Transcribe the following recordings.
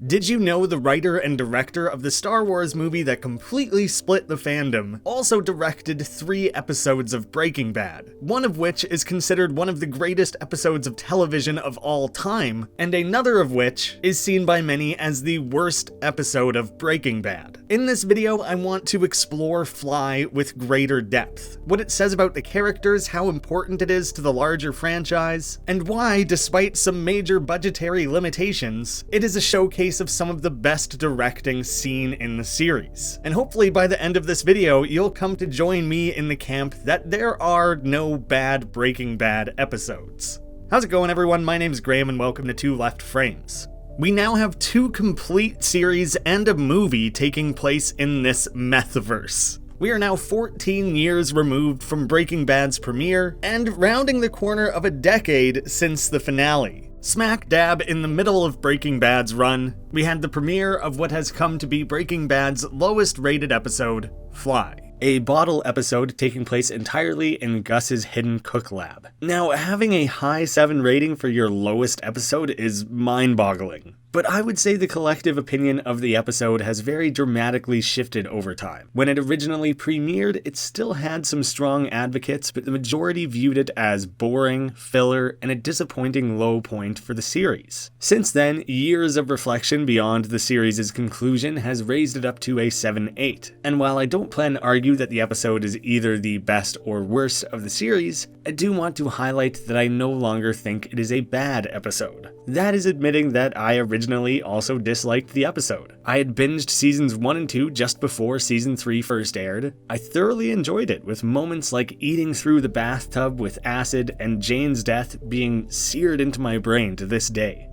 Did you know the writer and director of the Star Wars movie that completely split the fandom also directed 3 episodes of Breaking Bad, one of which is considered one of the greatest episodes of television of all time, and another of which is seen by many as the worst episode of Breaking Bad. In this video, I want to explore Fly with greater depth, what it says about the characters, how important it is to the larger franchise, and why, despite some major budgetary limitations, it is a showcase of some of the best directing seen in the series. And hopefully by the end of this video, you'll come to join me in the camp that there are no bad Breaking Bad episodes. How's it going, everyone? My name's Graham and welcome to 2 Left Frames. We now have 2 complete series and a movie taking place in this methverse. We are now 14 years removed from Breaking Bad's premiere and rounding the corner of a decade since the finale. Smack dab in the middle of Breaking Bad's run, we had the premiere of what has come to be Breaking Bad's lowest rated episode, Fly. A bottle episode taking place entirely in Gus's hidden cook lab. Now, having a high 7 rating for your lowest episode is mind-boggling. But I would say the collective opinion of the episode has very dramatically shifted over time. When it originally premiered, it still had some strong advocates, but the majority viewed it as boring, filler, and a disappointing low point for the series. Since then, years of reflection beyond the series' conclusion has raised it up to a 7-8. And while I don't plan to argue that the episode is either the best or worst of the series, I do want to highlight that I no longer think it is a bad episode. That is admitting that I originally also disliked the episode. I had binged seasons 1 and 2 just before season 3 first aired. I thoroughly enjoyed it, with moments like eating through the bathtub with acid and Jane's death being seared into my brain to this day.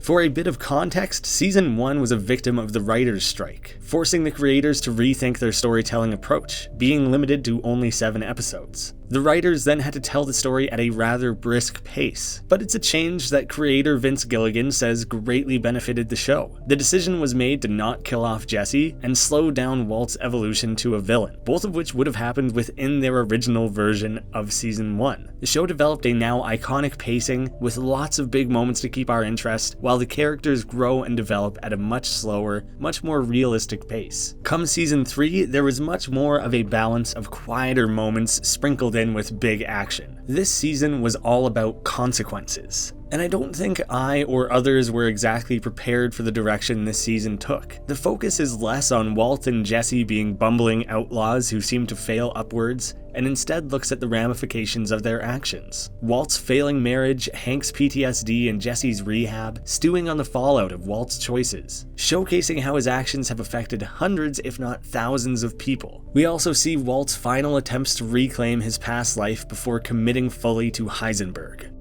For a bit of context, Season 1 was a victim of the writer's strike, forcing the creators to rethink their storytelling approach, being limited to only 7 episodes. The writers then had to tell the story at a rather brisk pace, but it's a change that creator Vince Gilligan says greatly benefited the show. The decision was made to not kill off Jesse and slow down Walt's evolution to a villain, both of which would have happened within their original version of Season 1. The show developed a now iconic pacing with lots of big moments to keep our interest, while the characters grow and develop at a much slower, much more realistic pace. Come Season 3, there was much more of a balance of quieter moments sprinkled in with big action. This season was all about consequences. And I don't think I or others were exactly prepared for the direction this season took. The focus is less on Walt and Jesse being bumbling outlaws who seem to fail upwards, and instead looks at the ramifications of their actions. Walt's failing marriage, Hank's PTSD, and Jesse's rehab, stewing on the fallout of Walt's choices, showcasing how his actions have affected hundreds if not thousands of people. We also see Walt's final attempts to reclaim his past life before committing fully to Heisenberg.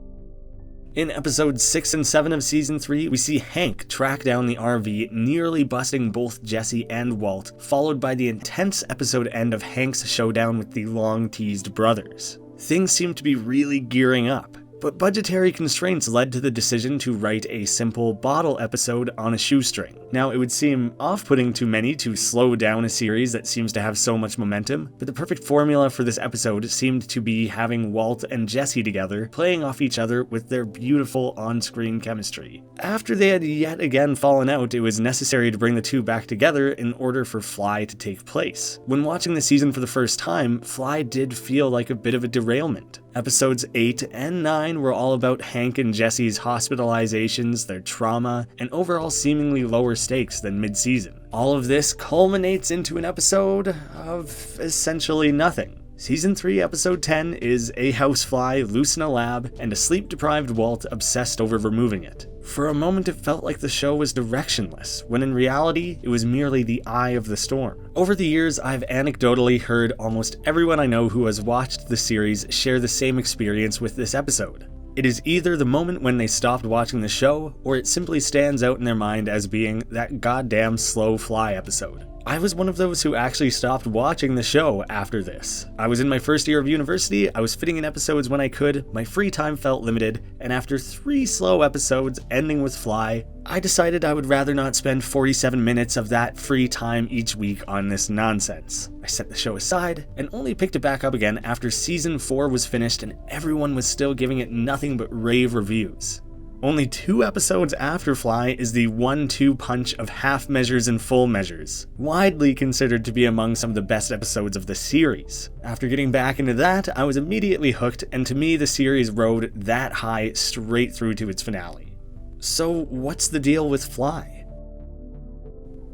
In episodes 6 and 7 of Season 3, we see Hank track down the RV, nearly busting both Jesse and Walt, followed by the intense episode end of Hank's showdown with the long-teased brothers. Things seem to be really gearing up, but budgetary constraints led to the decision to write a simple bottle episode on a shoestring. Now, it would seem off-putting to many to slow down a series that seems to have so much momentum, but the perfect formula for this episode seemed to be having Walt and Jesse together, playing off each other with their beautiful on-screen chemistry. After they had yet again fallen out, it was necessary to bring the two back together in order for Fly to take place. When watching the season for the first time, Fly did feel like a bit of a derailment. Episodes 8 and 9 were all about Hank and Jesse's hospitalizations, their trauma, and overall seemingly lower stakes than mid-season. All of this culminates into an episode of essentially nothing. Season 3, Episode 10 is a housefly loose in a lab and a sleep-deprived Walt obsessed over removing it. For a moment it felt like the show was directionless, when in reality it was merely the eye of the storm. Over the years, I've anecdotally heard almost everyone I know who has watched the series share the same experience with this episode. It is either the moment when they stopped watching the show, or it simply stands out in their mind as being that goddamn slow Fly episode. I was one of those who actually stopped watching the show after this. I was in my first year of university, I was fitting in episodes when I could, my free time felt limited, and after 3 slow episodes ending with Fly, I decided I would rather not spend 47 minutes of that free time each week on this nonsense. I set the show aside and only picked it back up again after season 4 was finished and everyone was still giving it nothing but rave reviews. Only 2 episodes after Fly is the 1-2 punch of half measures and full measures, widely considered to be among some of the best episodes of the series. After getting back into that, I was immediately hooked, and to me the series rode that high straight through to its finale. So what's the deal with Fly?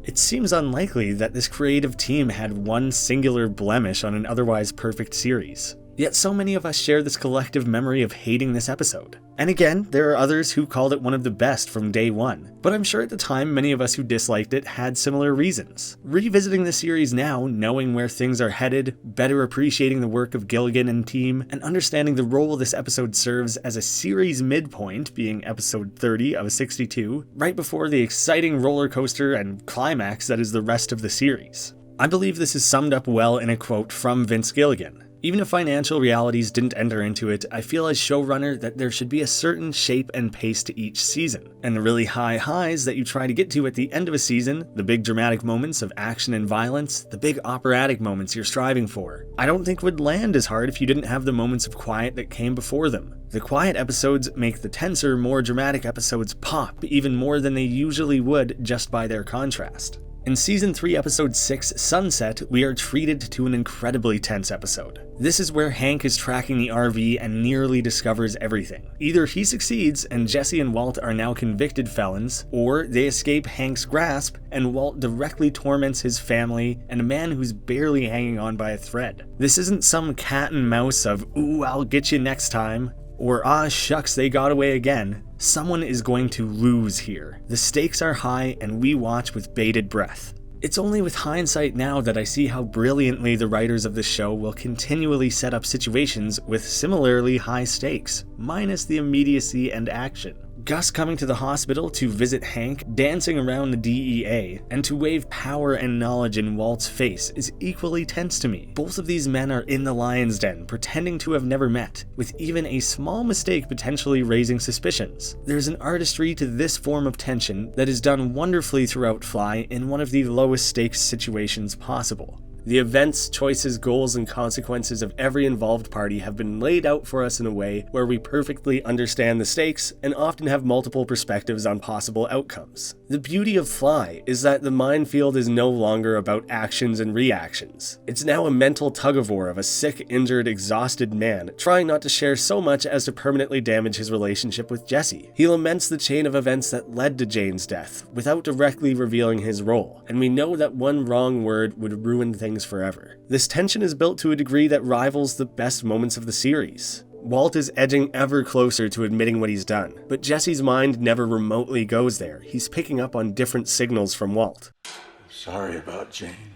It seems unlikely that this creative team had one singular blemish on an otherwise perfect series. Yet so many of us share this collective memory of hating this episode. And again, there are others who called it one of the best from day one, but I'm sure at the time many of us who disliked it had similar reasons. Revisiting the series now, knowing where things are headed, better appreciating the work of Gilligan and team, and understanding the role this episode serves as a series midpoint, being episode 30 of 62, right before the exciting roller coaster and climax that is the rest of the series. I believe this is summed up well in a quote from Vince Gilligan. Even if financial realities didn't enter into it, I feel as showrunner that there should be a certain shape and pace to each season. And the really high highs that you try to get to at the end of a season, the big dramatic moments of action and violence, the big operatic moments you're striving for, I don't think would land as hard if you didn't have the moments of quiet that came before them. The quiet episodes make the tenser, more dramatic episodes pop even more than they usually would just by their contrast. In Season 3, Episode 6, Sunset, we are treated to an incredibly tense episode. This is where Hank is tracking the RV and nearly discovers everything. Either he succeeds and Jesse and Walt are now convicted felons, or they escape Hank's grasp and Walt directly torments his family and a man who's barely hanging on by a thread. This isn't some cat and mouse of, "Ooh, I'll get you next time," or "Ah, shucks, they got away again." Someone is going to lose here. The stakes are high and we watch with bated breath. It's only with hindsight now that I see how brilliantly the writers of the show will continually set up situations with similarly high stakes, minus the immediacy and action. Gus coming to the hospital to visit Hank, dancing around the DEA, and to wave power and knowledge in Walt's face is equally tense to me. Both of these men are in the lion's den, pretending to have never met, with even a small mistake potentially raising suspicions. There's an artistry to this form of tension that is done wonderfully throughout Fly in one of the lowest stakes situations possible. The events, choices, goals, and consequences of every involved party have been laid out for us in a way where we perfectly understand the stakes and often have multiple perspectives on possible outcomes. The beauty of Fly is that the minefield is no longer about actions and reactions. It's now a mental tug-of-war of a sick, injured, exhausted man trying not to share so much as to permanently damage his relationship with Jesse. He laments the chain of events that led to Jane's death without directly revealing his role, and we know that one wrong word would ruin things forever. This tension is built to a degree that rivals the best moments of the series. Walt is edging ever closer to admitting what he's done, but Jesse's mind never remotely goes there. He's picking up on different signals from Walt. I'm sorry about Jane.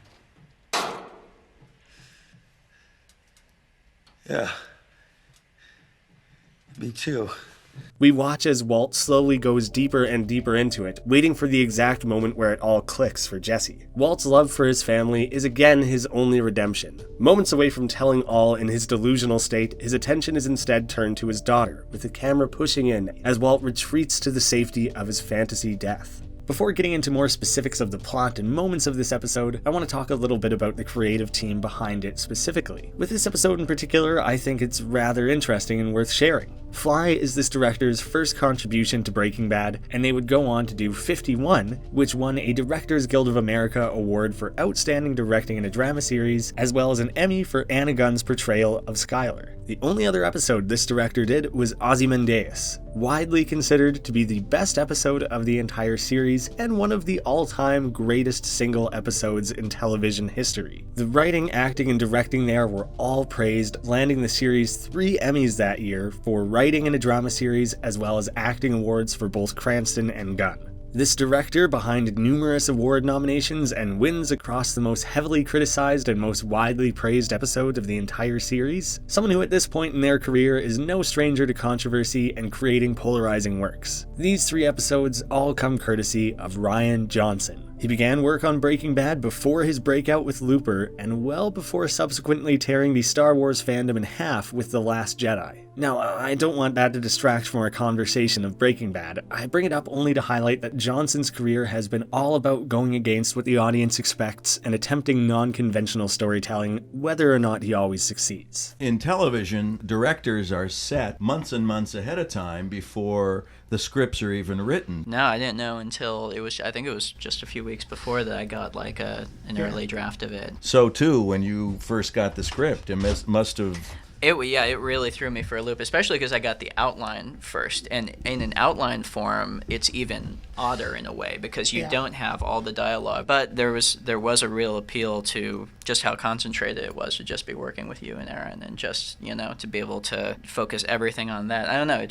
Yeah. Me too. We watch as Walt slowly goes deeper and deeper into it, waiting for the exact moment where it all clicks for Jesse. Walt's love for his family is again his only redemption. Moments away from telling all in his delusional state, his attention is instead turned to his daughter, with the camera pushing in as Walt retreats to the safety of his fantasy death. Before getting into more specifics of the plot and moments of this episode, I want to talk a little bit about the creative team behind it specifically. With this episode in particular, I think it's rather interesting and worth sharing. Fly is this director's first contribution to Breaking Bad, and they would go on to do 51, which won a Directors Guild of America award for Outstanding Directing in a Drama Series, as well as an Emmy for Anna Gunn's portrayal of Skylar. The only other episode this director did was Ozymandias, widely considered to be the best episode of the entire series and one of the all-time greatest single episodes in television history. The writing, acting, and directing there were all praised, landing the series 3 Emmys that year for writing in a drama series as well as acting awards for both Cranston and Gunn. This director, behind numerous award nominations and wins across the most heavily criticized and most widely praised episode of the entire series, someone who at this point in their career is no stranger to controversy and creating polarizing works. These 3 episodes all come courtesy of Rian Johnson. He began work on Breaking Bad before his breakout with Looper, and well before subsequently tearing the Star Wars fandom in half with The Last Jedi. Now, I don't want that to distract from our conversation of Breaking Bad. I bring it up only to highlight that Johnson's career has been all about going against what the audience expects and attempting non-conventional storytelling, whether or not he always succeeds. In television, directors are set months and months ahead of time before the scripts are even written. No, I didn't know until I think it was just a few weeks before that I got like an early draft of it. So too, when you first got the script, it must have... It really threw me for a loop, especially because I got the outline first. And in an outline form, it's even odder in a way because you don't have all the dialogue. But there was a real appeal to just how concentrated it was to just be working with you and Aaron, and just, to be able to focus everything on that. I don't know,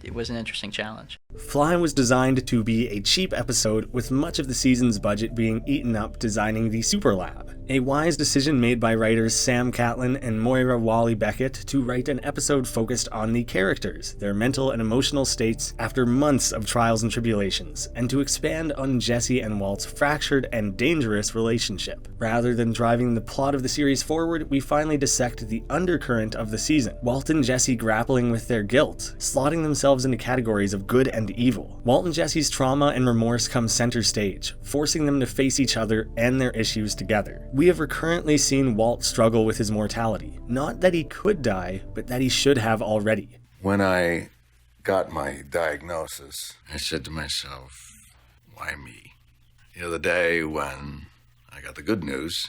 it was an interesting challenge. Fly was designed to be a cheap episode, with much of the season's budget being eaten up designing the Super Lab. A wise decision made by writers Sam Catlin and Moira Walley-Beckett to write an episode focused on the characters, their mental and emotional states after months of trials and tribulations, and to expand on Jesse and Walt's fractured and dangerous relationship. Rather than driving the plot of the series forward, we finally dissect the undercurrent of the season. Walt and Jesse grappling with their guilt, slotting themselves into categories of good and evil. Walt and Jesse's trauma and remorse come center stage, forcing them to face each other and their issues together. We have recurrently seen Walt struggle with his mortality. Not that he could die, but that he should have already. When I got my diagnosis, I said to myself, why me? The other day when I got the good news,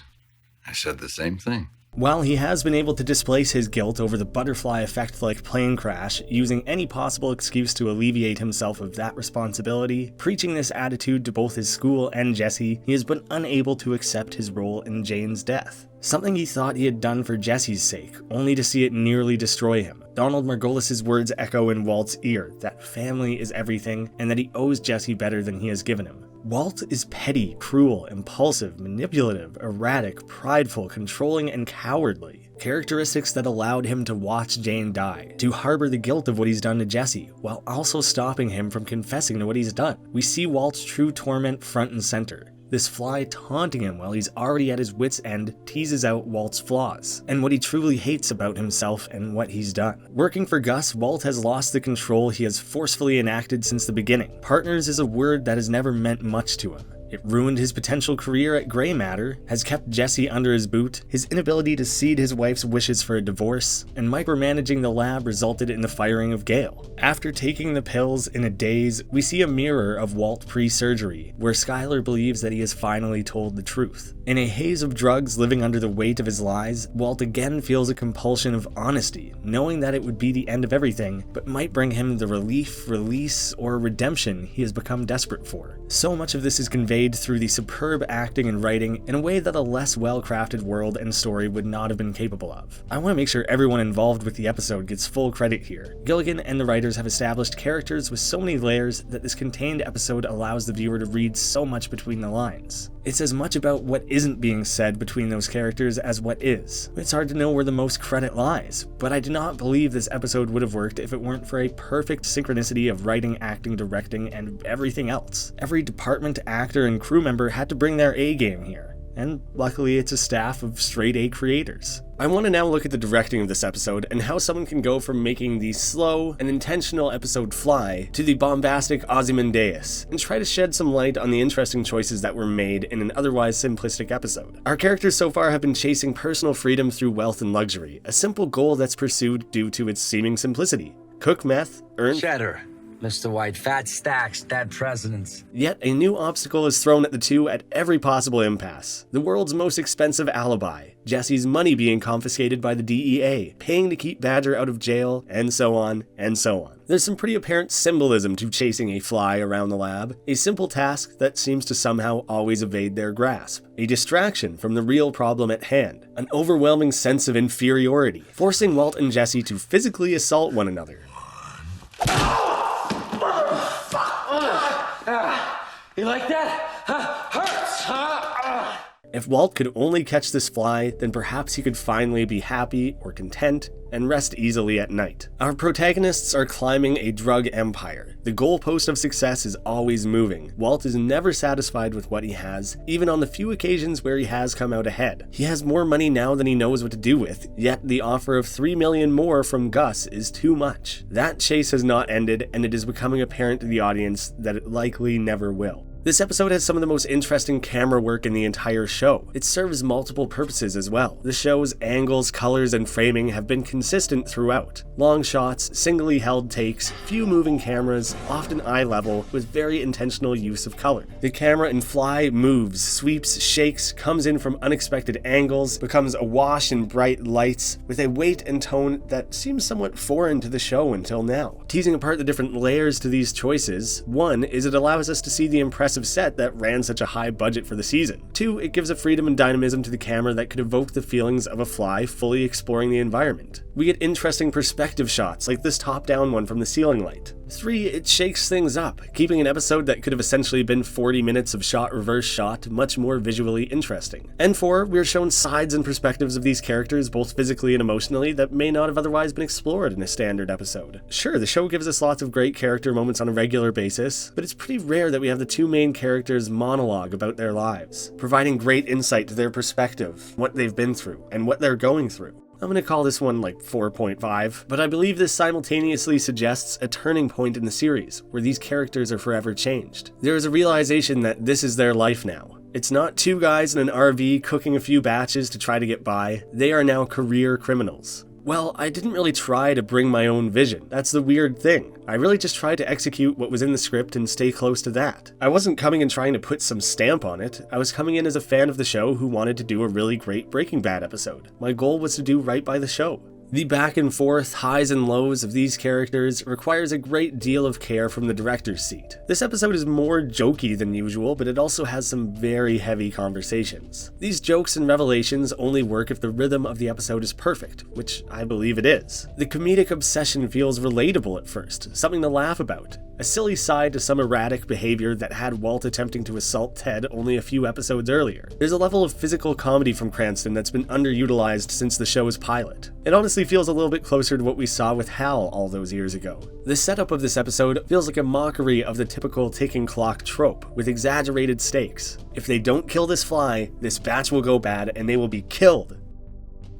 I said the same thing. While he has been able to displace his guilt over the butterfly effect-like plane crash, using any possible excuse to alleviate himself of that responsibility, preaching this attitude to both his school and Jesse, he has been unable to accept his role in Jane's death. Something he thought he had done for Jesse's sake, only to see it nearly destroy him. Donald Margolis' words echo in Walt's ear that family is everything, and that he owes Jesse better than he has given him. Walt is petty, cruel, impulsive, manipulative, erratic, prideful, controlling, and cowardly. Characteristics that allowed him to watch Jane die, to harbor the guilt of what he's done to Jesse, while also stopping him from confessing to what he's done. We see Walt's true torment front and center. This fly taunting him while he's already at his wit's end teases out Walt's flaws, and what he truly hates about himself and what he's done. Working for Gus, Walt has lost the control he has forcefully enacted since the beginning. Partners is a word that has never meant much to him. It ruined his potential career at Grey Matter, has kept Jesse under his boot, his inability to cede his wife's wishes for a divorce, and micromanaging the lab resulted in the firing of Gale. After taking the pills in a daze, we see a mirror of Walt pre-surgery, where Skylar believes that he has finally told the truth. In a haze of drugs living under the weight of his lies, Walt again feels a compulsion of honesty, knowing that it would be the end of everything, but might bring him the relief, release, or redemption he has become desperate for. So much of this is conveyed through the superb acting and writing in a way that a less well-crafted world and story would not have been capable of. I want to make sure everyone involved with the episode gets full credit here. Gilligan and the writers have established characters with so many layers that this contained episode allows the viewer to read so much between the lines. It's as much about what isn't being said between those characters as what is. It's hard to know where the most credit lies, but I do not believe this episode would have worked if it weren't for a perfect synchronicity of writing, acting, directing, and everything else. Every department, actor, and crew member had to bring their A game here, and luckily it's a staff of straight A creators. I want to now look at the directing of this episode and how someone can go from making the slow and intentional episode Fly to the bombastic Ozymandias, and try to shed some light on the interesting choices that were made in an otherwise simplistic episode. Our characters so far have been chasing personal freedom through wealth and luxury, a simple goal that's pursued due to its seeming simplicity. Cook meth, earn cheddar. Mr. White, fat stacks, dead presidents. Yet a new obstacle is thrown at the two at every possible impasse. The world's most expensive alibi, Jesse's money being confiscated by the DEA, paying to keep Badger out of jail, and so on, and so on. There's some pretty apparent symbolism to chasing a fly around the lab, a simple task that seems to somehow always evade their grasp, a distraction from the real problem at hand, an overwhelming sense of inferiority, forcing Walt and Jesse to physically assault one another. You like that? Hurts, huh? If Walt could only catch this fly, then perhaps he could finally be happy or content and rest easily at night. Our protagonists are climbing a drug empire. The goalpost of success is always moving. Walt is never satisfied with what he has, even on the few occasions where he has come out ahead. He has more money now than he knows what to do with, yet the offer of $3 million more from Gus is too much. That chase has not ended, and it is becoming apparent to the audience that it likely never will. This episode has some of the most interesting camera work in the entire show. It serves multiple purposes as well. The show's angles, colors, and framing have been consistent throughout. Long shots, singly held takes, few moving cameras, often eye level, with very intentional use of color. The camera in Fly moves, sweeps, shakes, comes in from unexpected angles, becomes awash in bright lights, with a weight and tone that seems somewhat foreign to the show until now. Teasing apart the different layers to these choices, one is it allows us to see the impressive set that ran such a high budget for the season. Two, it gives a freedom and dynamism to the camera that could evoke the feelings of a fly fully exploring the environment. We get interesting perspective shots like this top-down one from the ceiling light. 3, it shakes things up, keeping an episode that could have essentially been 40 minutes of shot reverse shot much more visually interesting. And 4, we're shown sides and perspectives of these characters both physically and emotionally that may not have otherwise been explored in a standard episode. Sure, the show gives us lots of great character moments on a regular basis, but it's pretty rare that we have the two main characters monologue about their lives, providing great insight to their perspective, what they've been through, and what they're going through. I'm gonna call this one like 4.5, but I believe this simultaneously suggests a turning point in the series, where these characters are forever changed. There is a realization that this is their life now. It's not two guys in an RV cooking a few batches to try to get by, they are now career criminals. Well, I didn't really try to bring my own vision. That's the weird thing. I really just tried to execute what was in the script and stay close to that. I wasn't coming and trying to put some stamp on it. I was coming in as a fan of the show who wanted to do a really great Breaking Bad episode. My goal was to do right by the show. The back and forth, highs and lows of these characters requires a great deal of care from the director's seat. This episode is more jokey than usual, but it also has some very heavy conversations. These jokes and revelations only work if the rhythm of the episode is perfect, which I believe it is. The comedic obsession feels relatable at first, something to laugh about. A silly side to some erratic behavior that had Walt attempting to assault Ted only a few episodes earlier. There's a level of physical comedy from Cranston that's been underutilized since the show's pilot. It honestly feels a little bit closer to what we saw with Hal all those years ago. The setup of this episode feels like a mockery of the typical ticking clock trope, with exaggerated stakes. If they don't kill this fly, this batch will go bad and they will be killed.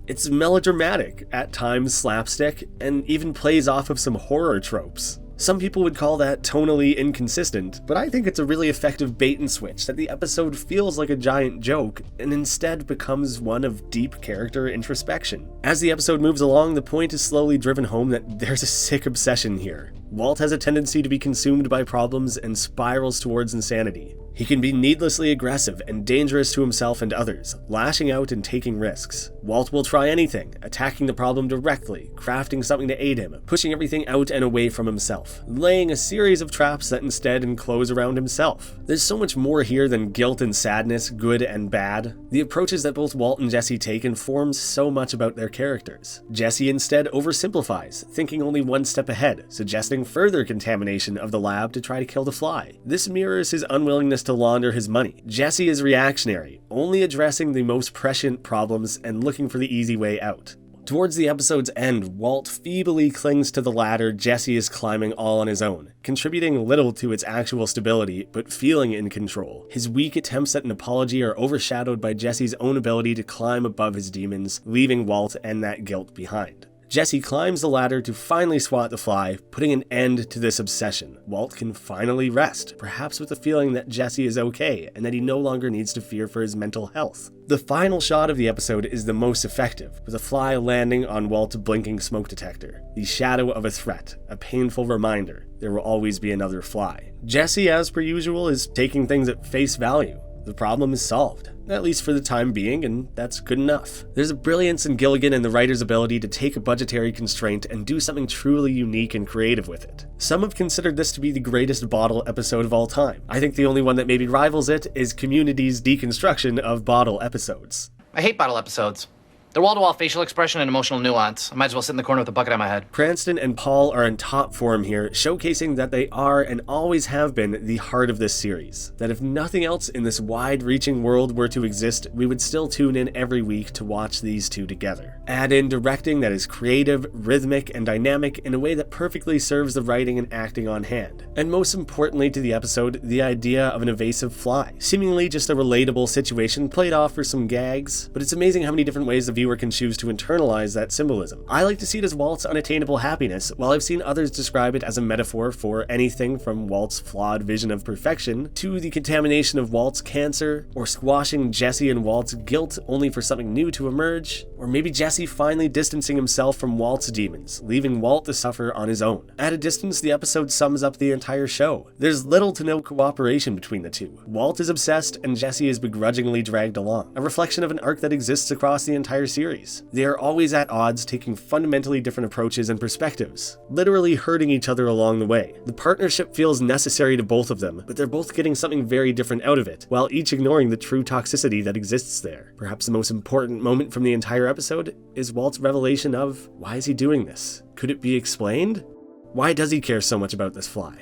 It's melodramatic, at times slapstick, and even plays off of some horror tropes. Some people would call that tonally inconsistent, but I think it's a really effective bait and switch that the episode feels like a giant joke and instead becomes one of deep character introspection. As the episode moves along, the point is slowly driven home that there's a sick obsession here. Walt has a tendency to be consumed by problems and spirals towards insanity. He can be needlessly aggressive and dangerous to himself and others, lashing out and taking risks. Walt will try anything, attacking the problem directly, crafting something to aid him, pushing everything out and away from himself, laying a series of traps that instead enclose around himself. There's so much more here than guilt and sadness, good and bad. The approaches that both Walt and Jesse take informs so much about their characters. Jesse instead oversimplifies, thinking only one step ahead, suggesting further contamination of the lab to try to kill the fly. This mirrors his unwillingness to launder his money. Jesse is reactionary, only addressing the most prescient problems and looking for the easy way out. Towards the episode's end, Walt feebly clings to the ladder Jesse is climbing all on his own, contributing little to its actual stability, but feeling in control. His weak attempts at an apology are overshadowed by Jesse's own ability to climb above his demons, leaving Walt and that guilt behind. Jesse climbs the ladder to finally swat the fly, putting an end to this obsession. Walt can finally rest, perhaps with the feeling that Jesse is okay and that he no longer needs to fear for his mental health. The final shot of the episode is the most effective, with a fly landing on Walt's blinking smoke detector. The shadow of a threat, a painful reminder there will always be another fly. Jesse, as per usual, is taking things at face value. The problem is solved, at least for the time being, and that's good enough. There's a brilliance in Gilligan and the writer's ability to take a budgetary constraint and do something truly unique and creative with it. Some have considered this to be the greatest Bottle episode of all time. I think the only one that maybe rivals it is Community's deconstruction of Bottle episodes. I hate Bottle episodes. They're wall-to-wall facial expression and emotional nuance. I might as well sit in the corner with a bucket on my head. Cranston and Paul are in top form here, showcasing that they are and always have been the heart of this series. That if nothing else in this wide-reaching world were to exist, we would still tune in every week to watch these two together. Add in directing that is creative, rhythmic, and dynamic in a way that perfectly serves the writing and acting on hand. And most importantly to the episode, the idea of an evasive fly. Seemingly just a relatable situation played off for some gags, but it's amazing how many different ways the viewer viewer can choose to internalize that symbolism. I like to see it as Walt's unattainable happiness, while I've seen others describe it as a metaphor for anything from Walt's flawed vision of perfection to the contamination of Walt's cancer, or squashing Jesse and Walt's guilt only for something new to emerge, or maybe Jesse finally distancing himself from Walt's demons, leaving Walt to suffer on his own. At a distance, the episode sums up the entire show. There's little to no cooperation between the two. Walt is obsessed and Jesse is begrudgingly dragged along, a reflection of an arc that exists across the entire series. They are always at odds, taking fundamentally different approaches and perspectives, literally hurting each other along the way. The partnership feels necessary to both of them, but they're both getting something very different out of it, while each ignoring the true toxicity that exists there. Perhaps the most important moment from the entire episode is Walt's revelation of, why is he doing this? Could it be explained? Why does he care so much about this fly?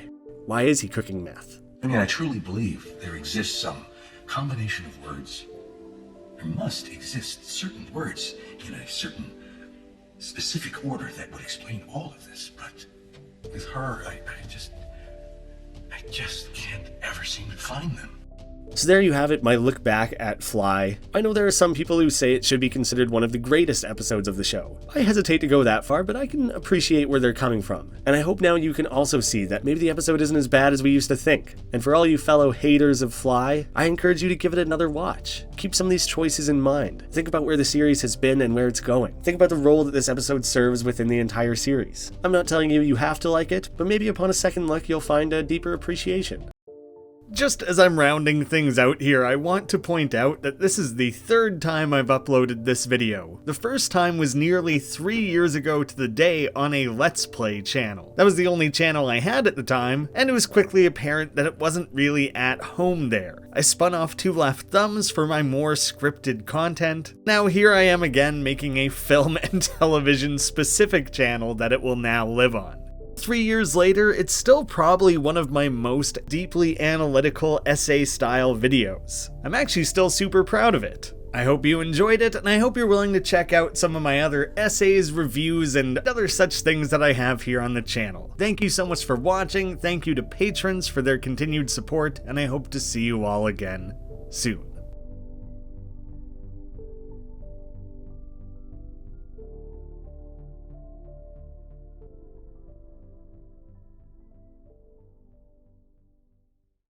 Why is he cooking meth? I mean, I truly believe there exists some combination of words. There must exist certain words in a certain specific order that would explain all of this, but with her, I just can't ever seem to find them. So there you have it, my look back at Fly. I know there are some people who say it should be considered one of the greatest episodes of the show. I hesitate to go that far, but I can appreciate where they're coming from. And I hope now you can also see that maybe the episode isn't as bad as we used to think. And for all you fellow haters of Fly, I encourage you to give it another watch. Keep some of these choices in mind. Think about where the series has been and where it's going. Think about the role that this episode serves within the entire series. I'm not telling you you have to like it, but maybe upon a second look you'll find a deeper appreciation. Just as I'm rounding things out here, I want to point out that this is the third time I've uploaded this video. The first time was nearly 3 years ago to the day on a Let's Play channel. That was the only channel I had at the time, and it was quickly apparent that it wasn't really at home there. I spun off 2 Left Thumbs for my more scripted content. Now here I am again making a film and television specific channel that it will now live on. 3 years later, it's still probably one of my most deeply analytical essay-style videos. I'm actually still super proud of it. I hope you enjoyed it, and I hope you're willing to check out some of my other essays, reviews, and other such things that I have here on the channel. Thank you so much for watching, thank you to patrons for their continued support, and I hope to see you all again soon.